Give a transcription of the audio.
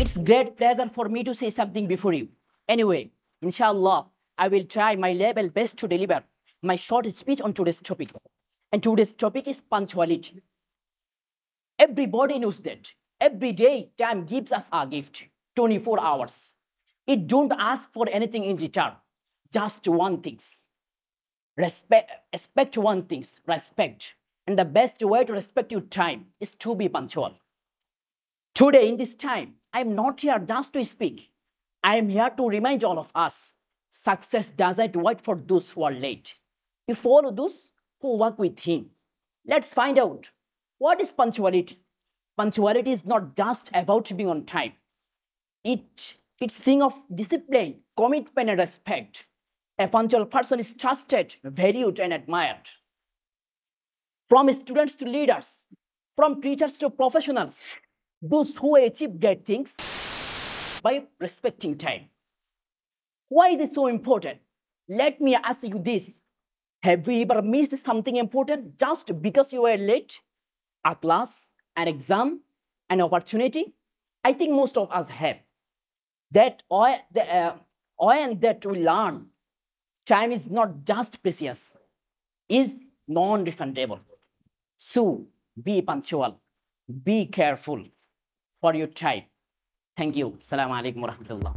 It's great pleasure for me to say something before you. Anyway, inshallah, I will try my level best to deliver my short speech on today's topic. And today's topic is punctuality. Everybody knows that. Every day, time gives us a gift, 24 hours. It don't ask for anything in return, just one thing. Respect one thing, respect. And the best way to respect your time is to be punctual. Today, in this time, I am not here just to speak. I am here to remind all of us, success doesn't wait for those who are late. You follow those who work with him. Let's find out, what is punctuality? Punctuality is not just about being on time. It's a thing of discipline, commitment, and respect. A punctual person is trusted, valued, and admired. From students to leaders, from teachers to professionals, those who achieve great things by respecting time. Why is this so important? Let me ask you this. Have you ever missed something important just because you were late? A class, an exam, an opportunity? I think most of us have. That and that we learn, time is not just precious, is non-refundable. So be punctual, be careful for your time. Thank you. Assalamu alaikum wa rahmatullah.